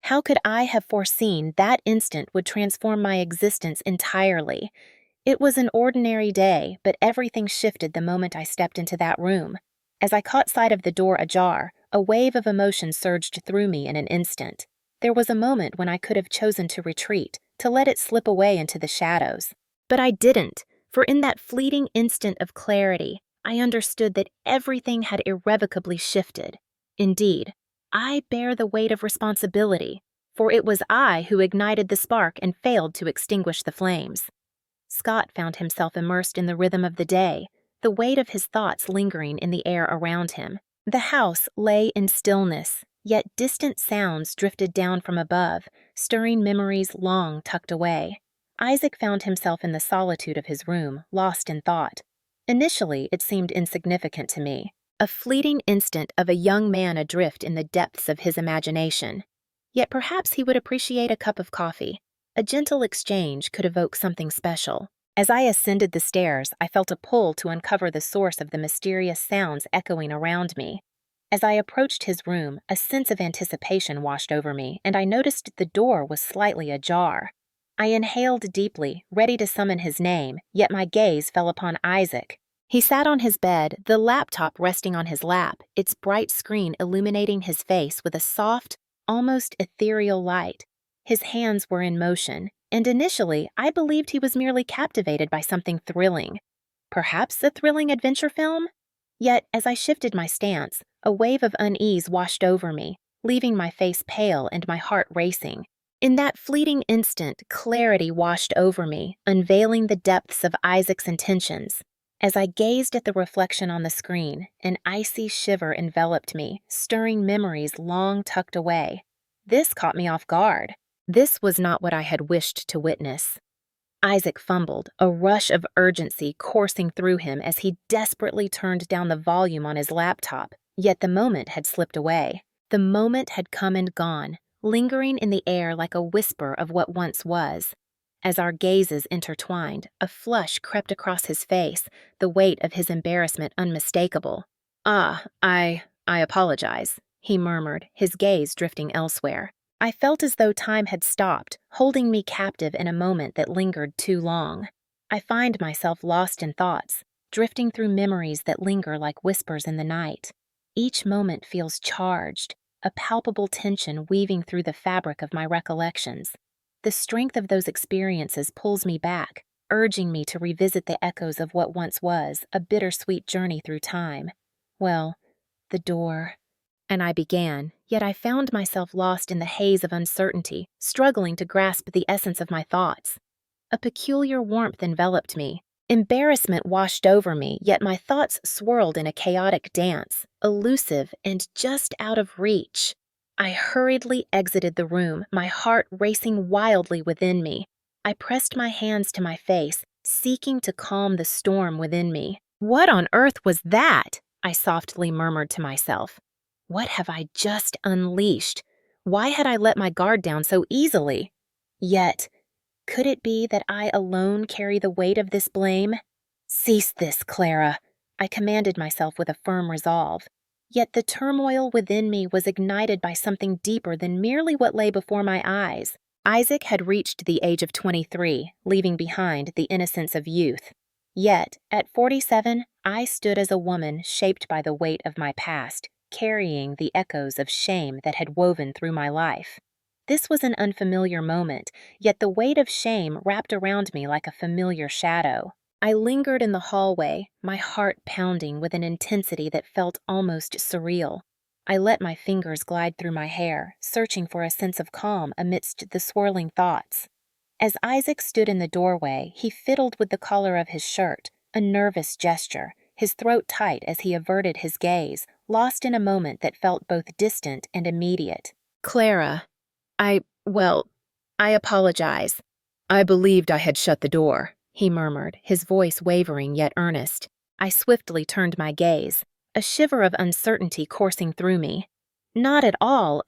How could I have foreseen that instant would transform my existence entirely? It was an ordinary day, but everything shifted the moment I stepped into that room. As I caught sight of the door ajar, a wave of emotion surged through me in an instant. There was a moment when I could have chosen to retreat, to let it slip away into the shadows. But I didn't, for in that fleeting instant of clarity, I understood that everything had irrevocably shifted. Indeed, I bear the weight of responsibility, for it was I who ignited the spark and failed to extinguish the flames. Scott found himself immersed in the rhythm of the day, the weight of his thoughts lingering in the air around him. The house lay in stillness, yet distant sounds drifted down from above, stirring memories long tucked away. Isaac found himself in the solitude of his room, lost in thought. Initially, it seemed insignificant to me, a fleeting instant of a young man adrift in the depths of his imagination. Yet perhaps he would appreciate a cup of coffee. A gentle exchange could evoke something special. As I ascended the stairs, I felt a pull to uncover the source of the mysterious sounds echoing around me. As I approached his room, a sense of anticipation washed over me, and I noticed the door was slightly ajar. I inhaled deeply, ready to summon his name, yet my gaze fell upon Isaac. He sat on his bed, the laptop resting on his lap, its bright screen illuminating his face with a soft, almost ethereal light. His hands were in motion, and initially I believed he was merely captivated by something thrilling. Perhaps a thrilling adventure film? Yet, as I shifted my stance, a wave of unease washed over me, leaving my face pale and my heart racing. In that fleeting instant, clarity washed over me, unveiling the depths of Isaac's intentions. As I gazed at the reflection on the screen, an icy shiver enveloped me, stirring memories long tucked away. This caught me off guard. This was not what I had wished to witness. Isaac fumbled, a rush of urgency coursing through him as he desperately turned down the volume on his laptop, yet the moment had slipped away. The moment had come and gone, lingering in the air like a whisper of what once was. As our gazes intertwined, a flush crept across his face, the weight of his embarrassment unmistakable. I apologize," he murmured, his gaze drifting elsewhere. I felt as though time had stopped, holding me captive in a moment that lingered too long. I find myself lost in thoughts, drifting through memories that linger like whispers in the night. Each moment feels charged, a palpable tension weaving through the fabric of my recollections. The strength of those experiences pulls me back, urging me to revisit the echoes of what once was, a bittersweet journey through time. Well, the door. And I began, yet I found myself lost in the haze of uncertainty, struggling to grasp the essence of my thoughts. A peculiar warmth enveloped me. Embarrassment washed over me, yet my thoughts swirled in a chaotic dance, elusive and just out of reach. I hurriedly exited the room, my heart racing wildly within me. I pressed my hands to my face, seeking to calm the storm within me. "What on earth was that?" I softly murmured to myself. What have I just unleashed? Why had I let my guard down so easily? Yet, could it be that I alone carry the weight of this blame? "Cease this, Clara," I commanded myself with a firm resolve. Yet the turmoil within me was ignited by something deeper than merely what lay before my eyes. Isaac had reached the age of 23, leaving behind the innocence of youth. Yet, at 47, I stood as a woman shaped by the weight of my past, carrying the echoes of shame that had woven through my life. This was an unfamiliar moment, yet the weight of shame wrapped around me like a familiar shadow. I lingered in the hallway, my heart pounding with an intensity that felt almost surreal. I let my fingers glide through my hair, searching for a sense of calm amidst the swirling thoughts. As Isaac stood in the doorway, he fiddled with the collar of his shirt, a nervous gesture, his throat tight as he averted his gaze, lost in a moment that felt both distant and immediate. "Clara, I apologize. I believed I had shut the door," he murmured, his voice wavering yet earnest. I swiftly turned my gaze, a shiver of uncertainty coursing through me. "Not at all,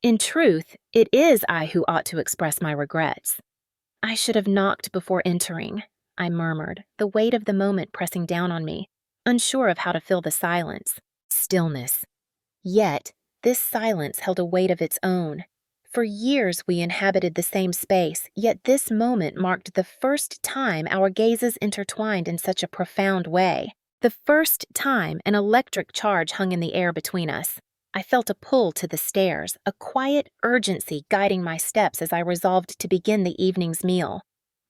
in truth, it is I who ought to express my regrets." "I should have knocked before entering," I murmured, the weight of the moment pressing down on me, unsure of how to fill the silence. Stillness. Yet, this silence held a weight of its own. For years we inhabited the same space, yet this moment marked the first time our gazes intertwined in such a profound way. The first time an electric charge hung in the air between us. I felt a pull to the stairs, a quiet urgency guiding my steps as I resolved to begin the evening's meal.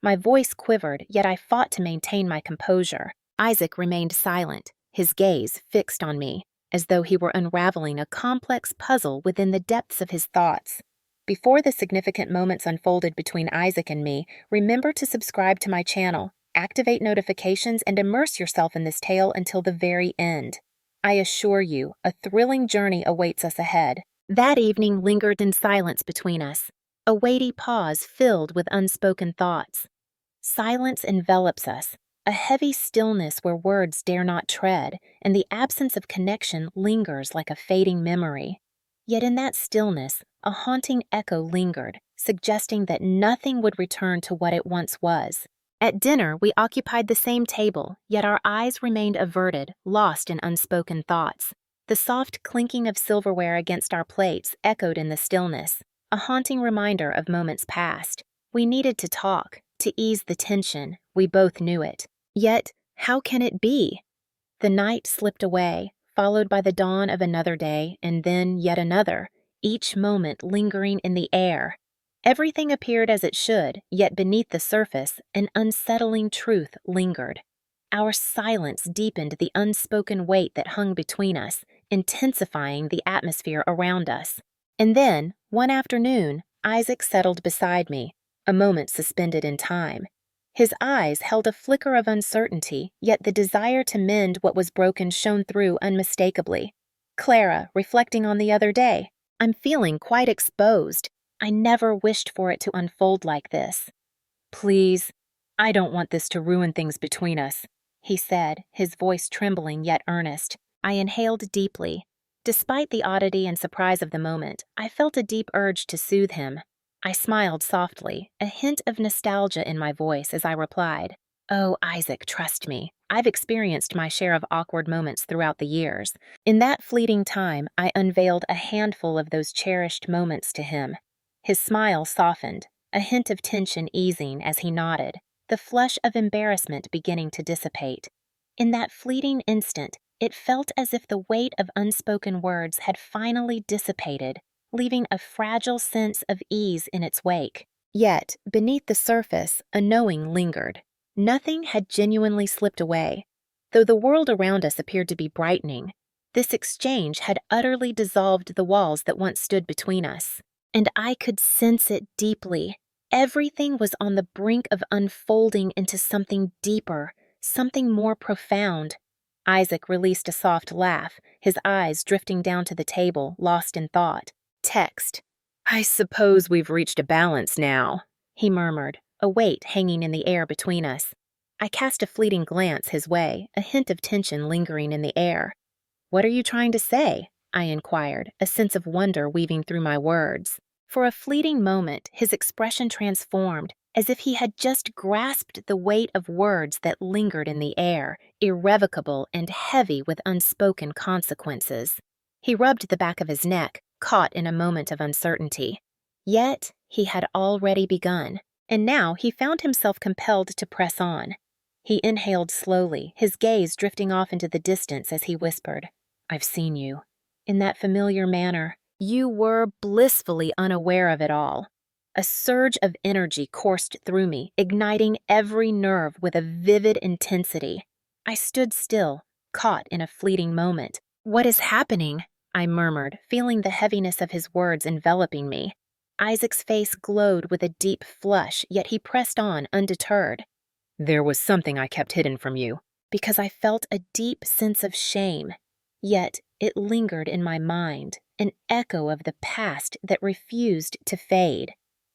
My voice quivered, yet I fought to maintain my composure. Isaac remained silent, his gaze fixed on me, as though he were unraveling a complex puzzle within the depths of his thoughts. Before the significant moments unfolded between Isaac and me, remember to subscribe to my channel, activate notifications, and immerse yourself in this tale until the very end. I assure you, a thrilling journey awaits us ahead. That evening lingered in silence between us, a weighty pause filled with unspoken thoughts. Silence envelops us, a heavy stillness where words dare not tread, and the absence of connection lingers like a fading memory. Yet in that stillness, a haunting echo lingered, suggesting that nothing would return to what it once was. At dinner, we occupied the same table, yet our eyes remained averted, lost in unspoken thoughts. The soft clinking of silverware against our plates echoed in the stillness, a haunting reminder of moments past. We needed to talk, to ease the tension. We both knew it. Yet, how can it be? The night slipped away, followed by the dawn of another day, and then yet another, each moment lingering in the air. Everything appeared as it should, yet beneath the surface, an unsettling truth lingered. Our silence deepened the unspoken weight that hung between us, intensifying the atmosphere around us. And then, one afternoon, Isaac settled beside me, a moment suspended in time. His eyes held a flicker of uncertainty, yet the desire to mend what was broken shone through unmistakably. Clara, reflecting on the other day, I'm feeling quite exposed. I never wished for it to unfold like this. Please, I don't want this to ruin things between us, he said, his voice trembling yet earnest. I inhaled deeply. Despite the oddity and surprise of the moment, I felt a deep urge to soothe him. I smiled softly, a hint of nostalgia in my voice as I replied, Oh, Isaac, trust me. I've experienced my share of awkward moments throughout the years. In that fleeting time, I unveiled a handful of those cherished moments to him. His smile softened, a hint of tension easing as he nodded, the flush of embarrassment beginning to dissipate. In that fleeting instant, it felt as if the weight of unspoken words had finally dissipated, leaving a fragile sense of ease in its wake. Yet, beneath the surface, a knowing lingered. Nothing had genuinely slipped away. Though the world around us appeared to be brightening, this exchange had utterly dissolved the walls that once stood between us. And I could sense it deeply. Everything was on the brink of unfolding into something deeper, something more profound. Isaac released a soft laugh, his eyes drifting down to the table, lost in thought. Text. I suppose we've reached a balance now, he murmured, a weight hanging in the air between us. I cast a fleeting glance his way, a hint of tension lingering in the air. What are you trying to say? I inquired, a sense of wonder weaving through my words. For a fleeting moment, his expression transformed, as if he had just grasped the weight of words that lingered in the air, irrevocable and heavy with unspoken consequences. He rubbed the back of his neck, caught in a moment of uncertainty. Yet, he had already begun, and now he found himself compelled to press on. He inhaled slowly, his gaze drifting off into the distance as he whispered, I've seen you. In that familiar manner, you were blissfully unaware of it all. A surge of energy coursed through me, igniting every nerve with a vivid intensity. I stood still, caught in a fleeting moment. What is happening? I murmured, feeling the heaviness of his words enveloping me. Isaac's face glowed with a deep flush, yet he pressed on undeterred. There was something I kept hidden from you. Because I felt a deep sense of shame. Yet it lingered in my mind, an echo of the past that refused to fade.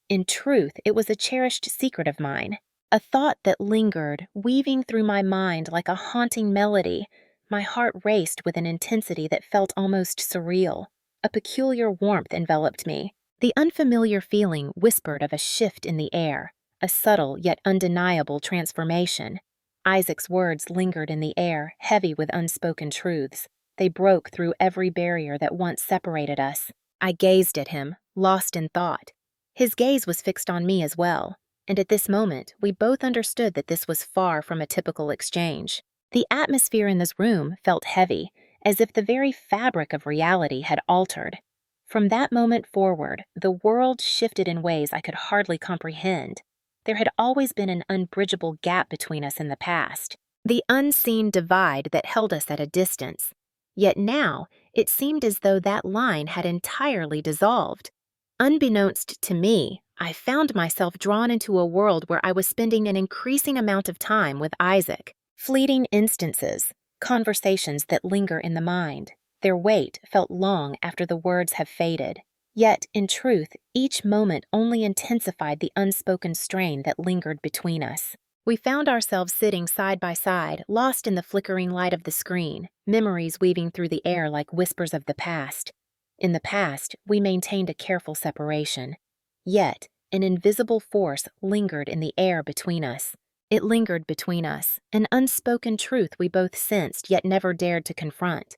In truth, it was a cherished secret of mine, a thought that lingered, weaving through my mind like a haunting melody. My heart raced with an intensity that felt almost surreal. A peculiar warmth enveloped me. The unfamiliar feeling whispered of a shift in the air, a subtle yet undeniable transformation. Isaac's words lingered in the air, heavy with unspoken truths. They broke through every barrier that once separated us. I gazed at him, lost in thought. His gaze was fixed on me as well, and at this moment we both understood that this was far from a typical exchange. The atmosphere in this room felt heavy, as if the very fabric of reality had altered. From that moment forward, the world shifted in ways I could hardly comprehend. There had always been an unbridgeable gap between us in the past, the unseen divide that held us at a distance. Yet now, it seemed as though that line had entirely dissolved. Unbeknownst to me, I found myself drawn into a world where I was spending an increasing amount of time with Isaac. Fleeting instances, conversations that linger in the mind. Their weight felt long after the words have faded. Yet, in truth, each moment only intensified the unspoken strain that lingered between us. We found ourselves sitting side by side, lost in the flickering light of the screen, memories weaving through the air like whispers of the past. In the past, we maintained a careful separation. Yet, an invisible force lingered in the air between us. It lingered between us, an unspoken truth we both sensed yet never dared to confront.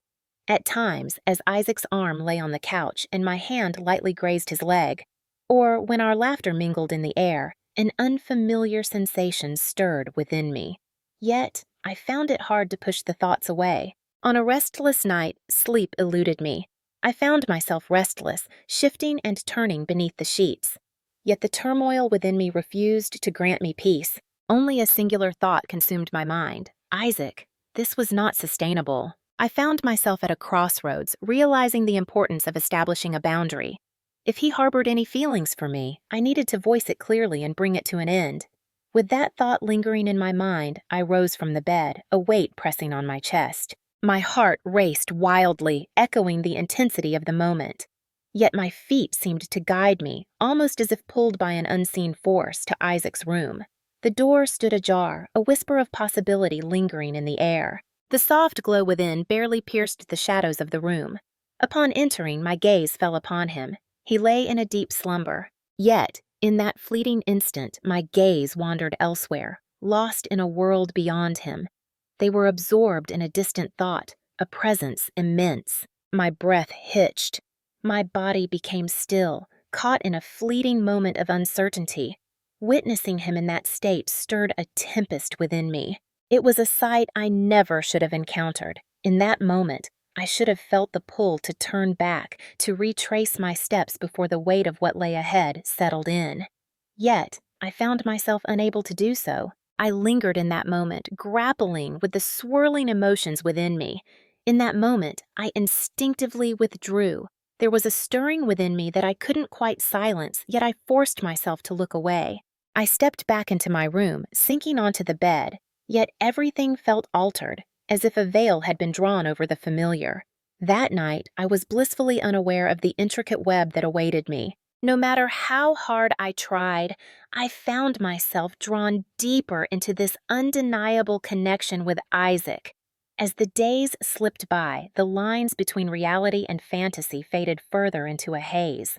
At times, as Isaac's arm lay on the couch and my hand lightly grazed his leg, or when our laughter mingled in the air, an unfamiliar sensation stirred within me. Yet, I found it hard to push the thoughts away. On a restless night, sleep eluded me. I found myself restless, shifting and turning beneath the sheets. Yet the turmoil within me refused to grant me peace. Only a singular thought consumed my mind. Isaac, this was not sustainable. I found myself at a crossroads, realizing the importance of establishing a boundary. If he harbored any feelings for me, I needed to voice it clearly and bring it to an end. With that thought lingering in my mind, I rose from the bed, a weight pressing on my chest. My heart raced wildly, echoing the intensity of the moment. Yet my feet seemed to guide me, almost as if pulled by an unseen force, to Isaac's room. The door stood ajar, a whisper of possibility lingering in the air. The soft glow within barely pierced the shadows of the room. Upon entering, my gaze fell upon him. He lay in a deep slumber. Yet, in that fleeting instant, my gaze wandered elsewhere, lost in a world beyond him. They were absorbed in a distant thought, a presence immense. My breath hitched. My body became still, caught in a fleeting moment of uncertainty. Witnessing him in that state stirred a tempest within me. It was a sight I never should have encountered. In that moment, I should have felt the pull to turn back, to retrace my steps before the weight of what lay ahead settled in. Yet, I found myself unable to do so. I lingered in that moment, grappling with the swirling emotions within me. In that moment, I instinctively withdrew. There was a stirring within me that I couldn't quite silence, yet I forced myself to look away. I stepped back into my room, sinking onto the bed, yet everything felt altered, as if a veil had been drawn over the familiar. That night, I was blissfully unaware of the intricate web that awaited me. No matter how hard I tried, I found myself drawn deeper into this undeniable connection with Isaac. As the days slipped by, the lines between reality and fantasy faded further into a haze.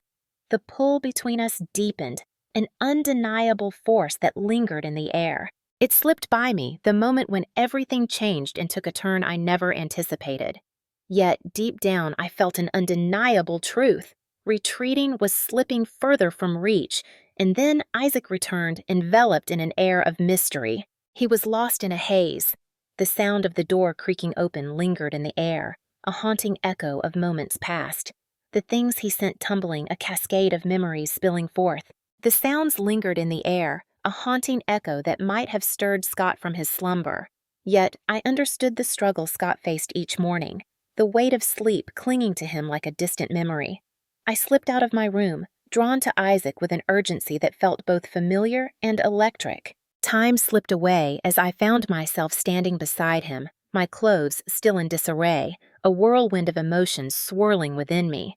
The pull between us deepened, an undeniable force that lingered in the air. It slipped by me, the moment when everything changed and took a turn I never anticipated. Yet, deep down, I felt an undeniable truth. Retreating was slipping further from reach, and then Isaac returned, enveloped in an air of mystery. He was lost in a haze. The sound of the door creaking open lingered in the air, a haunting echo of moments past. The things he sent tumbling, a cascade of memories spilling forth. The sounds lingered in the air, a haunting echo that might have stirred Scott from his slumber. Yet I understood the struggle Scott faced each morning, the weight of sleep clinging to him like a distant memory. I slipped out of my room, drawn to Isaac with an urgency that felt both familiar and electric. Time slipped away as I found myself standing beside him, my clothes still in disarray, a whirlwind of emotions swirling within me.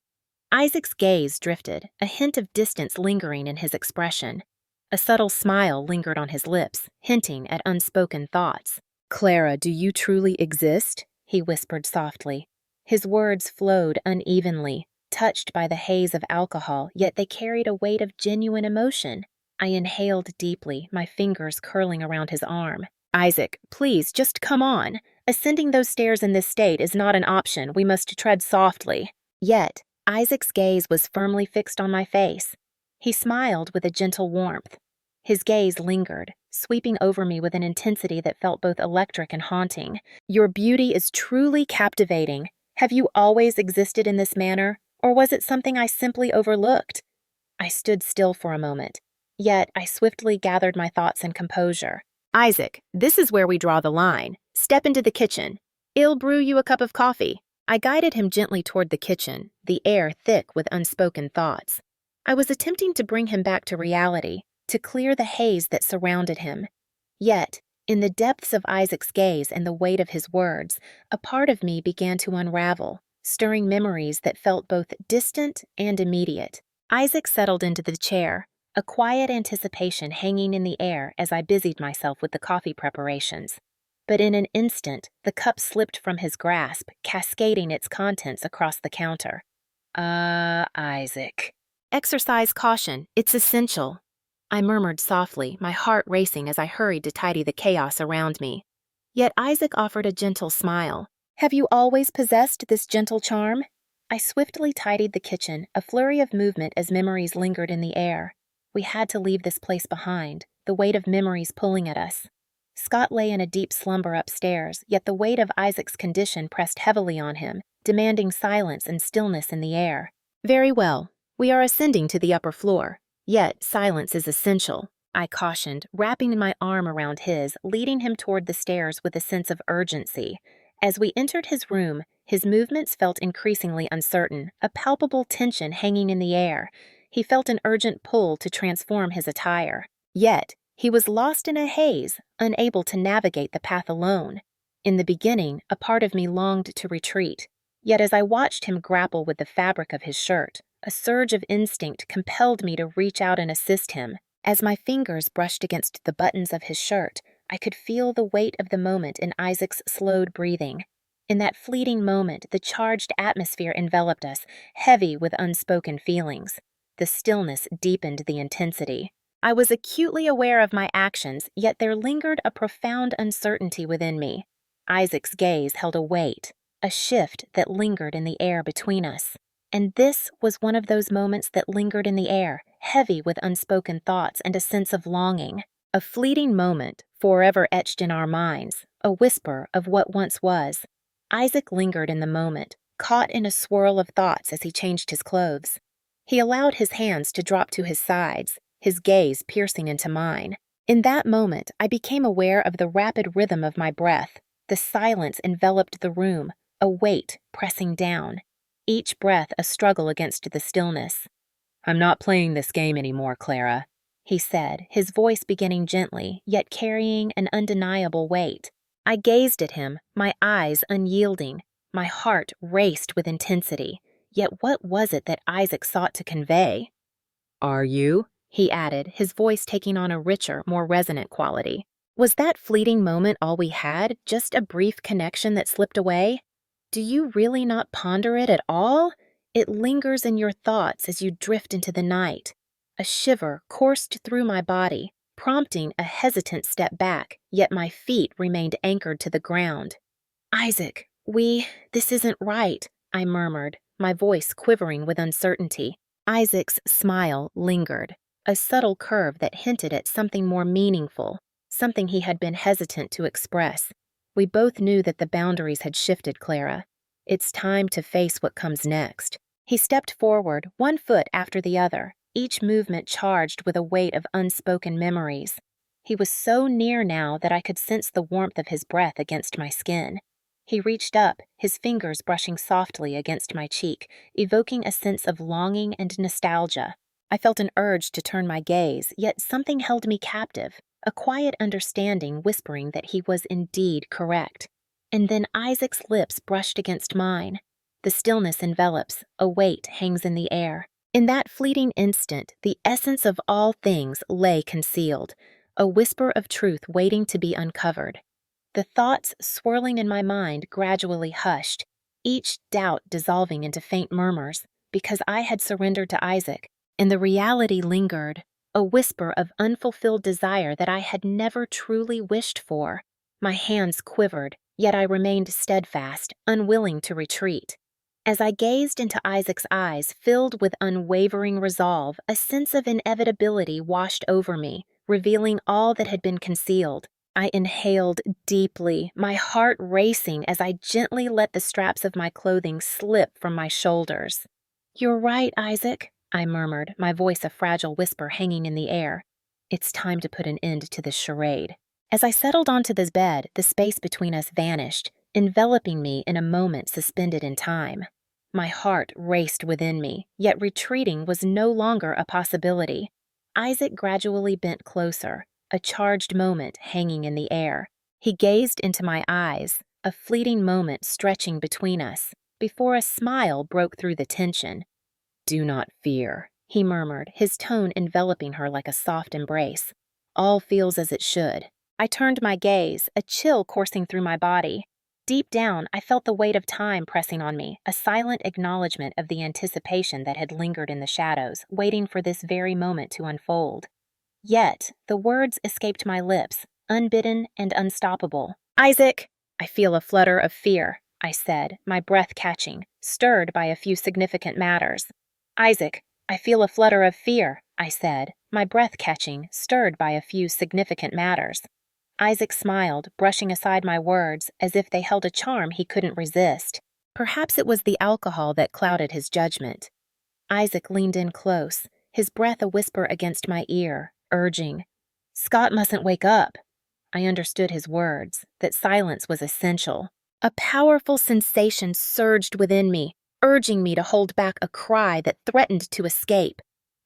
Isaac's gaze drifted, a hint of distance lingering in his expression. A subtle smile lingered on his lips, hinting at unspoken thoughts. "Clara, do you truly exist?" he whispered softly. His words flowed unevenly, touched by the haze of alcohol, yet they carried a weight of genuine emotion. I inhaled deeply, my fingers curling around his arm. "Isaac, please, just come on. Ascending those stairs in this state is not an option. We must tread softly." Yet, Isaac's gaze was firmly fixed on my face. He smiled with a gentle warmth. His gaze lingered, sweeping over me with an intensity that felt both electric and haunting. "Your beauty is truly captivating. Have you always existed in this manner, or was it something I simply overlooked?" I stood still for a moment, yet I swiftly gathered my thoughts and composure. "Isaac, this is where we draw the line. Step into the kitchen. I'll brew you a cup of coffee." I guided him gently toward the kitchen, the air thick with unspoken thoughts. I was attempting to bring him back to reality, to clear the haze that surrounded him. Yet, in the depths of Isaac's gaze and the weight of his words, a part of me began to unravel, stirring memories that felt both distant and immediate. Isaac settled into the chair, a quiet anticipation hanging in the air as I busied myself with the coffee preparations. But in an instant, the cup slipped from his grasp, cascading its contents across the counter. Isaac. "Exercise caution. It's essential," I murmured softly, my heart racing as I hurried to tidy the chaos around me. Yet Isaac offered a gentle smile. "Have you always possessed this gentle charm?" I swiftly tidied the kitchen, a flurry of movement as memories lingered in the air. We had to leave this place behind, the weight of memories pulling at us. Scott lay in a deep slumber upstairs, yet the weight of Isaac's condition pressed heavily on him, demanding silence and stillness in the air. "Very well. We are ascending to the upper floor. Yet silence is essential," I cautioned, wrapping my arm around his, leading him toward the stairs with a sense of urgency. As we entered his room, his movements felt increasingly uncertain, a palpable tension hanging in the air. He felt an urgent pull to transform his attire. Yet, he was lost in a haze, unable to navigate the path alone. In the beginning, a part of me longed to retreat. Yet as I watched him grapple with the fabric of his shirt, a surge of instinct compelled me to reach out and assist him. As my fingers brushed against the buttons of his shirt, I could feel the weight of the moment in Isaac's slowed breathing. In that fleeting moment, the charged atmosphere enveloped us, heavy with unspoken feelings. The stillness deepened the intensity. I was acutely aware of my actions, yet there lingered a profound uncertainty within me. Isaac's gaze held a weight, a shift that lingered in the air between us. And this was one of those moments that lingered in the air, heavy with unspoken thoughts and a sense of longing. A fleeting moment, forever etched in our minds, a whisper of what once was. Isaac lingered in the moment, caught in a swirl of thoughts as he changed his clothes. He allowed his hands to drop to his sides, his gaze piercing into mine. In that moment, I became aware of the rapid rhythm of my breath. The silence enveloped the room, a weight pressing down. Each breath a struggle against the stillness. "I'm not playing this game anymore, Clara," he said, his voice beginning gently, yet carrying an undeniable weight. I gazed at him, my eyes unyielding. My heart raced with intensity. Yet what was it that Isaac sought to convey? "Are you?" he added, his voice taking on a richer, more resonant quality. Was that fleeting moment all we had, just a brief connection that slipped away? Do you really not ponder it at all? It lingers in your thoughts as you drift into the night. A shiver coursed through my body, prompting a hesitant step back, yet my feet remained anchored to the ground. "Isaac, this isn't right," I murmured, my voice quivering with uncertainty. Isaac's smile lingered, a subtle curve that hinted at something more meaningful, something he had been hesitant to express. We both knew that the boundaries had shifted, Clara. It's time to face what comes next. He stepped forward, one foot after the other, each movement charged with a weight of unspoken memories. He was so near now that I could sense the warmth of his breath against my skin. He reached up, his fingers brushing softly against my cheek, evoking a sense of longing and nostalgia. I felt an urge to turn my gaze, yet something held me captive, a quiet understanding whispering that he was indeed correct. And then Isaac's lips brushed against mine. The stillness envelops, a weight hangs in the air. In that fleeting instant, the essence of all things lay concealed, a whisper of truth waiting to be uncovered. The thoughts swirling in my mind gradually hushed, each doubt dissolving into faint murmurs, because I had surrendered to Isaac, and the reality lingered, a whisper of unfulfilled desire that I had never truly wished for. My hands quivered, yet I remained steadfast, unwilling to retreat. As I gazed into Isaac's eyes filled with unwavering resolve, a sense of inevitability washed over me, revealing all that had been concealed. I inhaled deeply, my heart racing as I gently let the straps of my clothing slip from my shoulders. "You're right, Isaac," I murmured, my voice a fragile whisper hanging in the air. "It's time to put an end to this charade." As I settled onto this bed, the space between us vanished, enveloping me in a moment suspended in time. My heart raced within me, yet retreating was no longer a possibility. Isaac gradually bent closer, a charged moment hanging in the air. He gazed into my eyes, a fleeting moment stretching between us, before a smile broke through the tension. "Do not fear," he murmured, his tone enveloping her like a soft embrace. "All feels as it should." I turned my gaze, a chill coursing through my body. Deep down, I felt the weight of time pressing on me, a silent acknowledgement of the anticipation that had lingered in the shadows, waiting for this very moment to unfold. Yet, the words escaped my lips, unbidden and unstoppable. "Isaac!" "I feel a flutter of fear," I said, my breath catching, stirred by a few significant matters. "Isaac, I feel a flutter of fear," I said, my breath catching, stirred by a few significant matters. Isaac smiled, brushing aside my words as if they held a charm he couldn't resist. Perhaps it was the alcohol that clouded his judgment. Isaac leaned in close, his breath a whisper against my ear, urging, "Scott mustn't wake up." I understood his words, that silence was essential. A powerful sensation surged within me, urging me to hold back a cry that threatened to escape.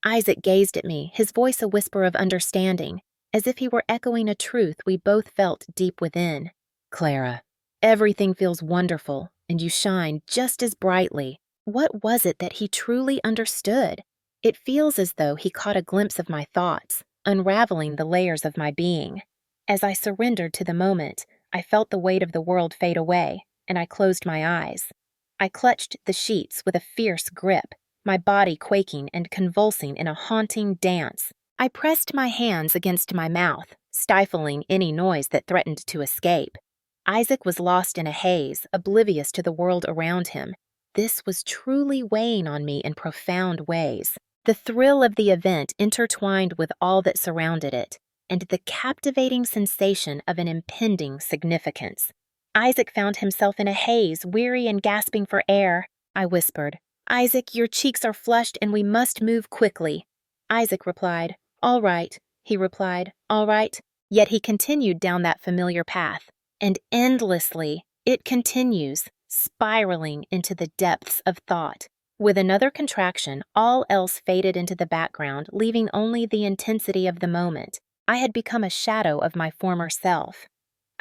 Isaac gazed at me, his voice a whisper of understanding, as if he were echoing a truth we both felt deep within. "Clara, everything feels wonderful, and you shine just as brightly." What was it that he truly understood? It feels as though he caught a glimpse of my thoughts, unraveling the layers of my being. As I surrendered to the moment, I felt the weight of the world fade away, and I closed my eyes. I clutched the sheets with a fierce grip, my body quaking and convulsing in a haunting dance. I pressed my hands against my mouth, stifling any noise that threatened to escape. Isaac was lost in a haze, oblivious to the world around him. This was truly weighing on me in profound ways. The thrill of the event intertwined with all that surrounded it, and the captivating sensation of an impending significance. Isaac found himself in a haze, weary and gasping for air. I whispered, "Isaac, your cheeks are flushed and we must move quickly." Isaac replied, "All right." He replied, "All right." Yet he continued down that familiar path, and endlessly it continues, spiraling into the depths of thought. With another contraction, all else faded into the background, leaving only the intensity of the moment. I had become a shadow of my former self.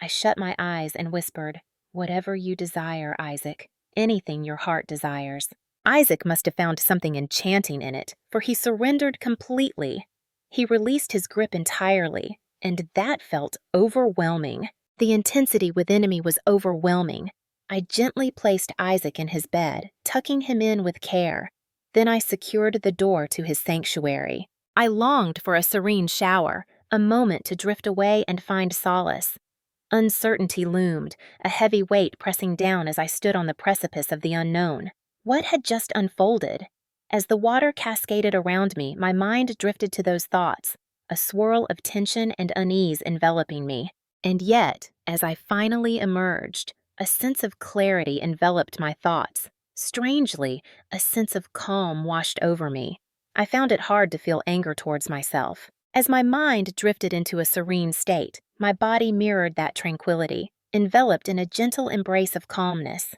I shut my eyes and whispered, "Whatever you desire, Isaac, anything your heart desires." Isaac must have found something enchanting in it, for he surrendered completely. He released his grip entirely, and that felt overwhelming. The intensity within me was overwhelming. I gently placed Isaac in his bed, tucking him in with care. Then I secured the door to his sanctuary. I longed for a serene shower, a moment to drift away and find solace. Uncertainty loomed, a heavy weight pressing down as I stood on the precipice of the unknown. What had just unfolded? As the water cascaded around me, my mind drifted to those thoughts, a swirl of tension and unease enveloping me. And yet, as I finally emerged, a sense of clarity enveloped my thoughts. Strangely, a sense of calm washed over me. I found it hard to feel anger towards myself. As my mind drifted into a serene state, my body mirrored that tranquility, enveloped in a gentle embrace of calmness.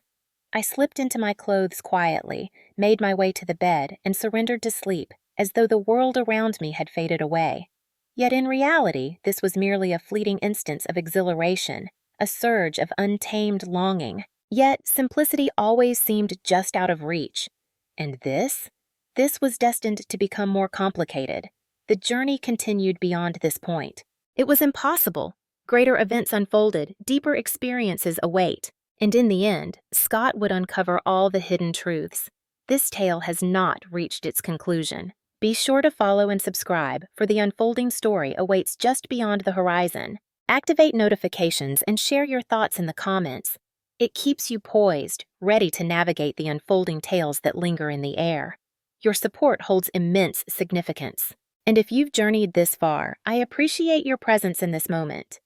I slipped into my clothes quietly, made my way to the bed, and surrendered to sleep, as though the world around me had faded away. Yet in reality, this was merely a fleeting instance of exhilaration, a surge of untamed longing. Yet simplicity always seemed just out of reach. And this? This was destined to become more complicated. The journey continued beyond this point. It was impossible. Greater events unfolded, deeper experiences await. And in the end, Scott would uncover all the hidden truths. This tale has not reached its conclusion. Be sure to follow and subscribe, for the unfolding story awaits just beyond the horizon. Activate notifications and share your thoughts in the comments. It keeps you poised, ready to navigate the unfolding tales that linger in the air. Your support holds immense significance. And if you've journeyed this far, I appreciate your presence in this moment.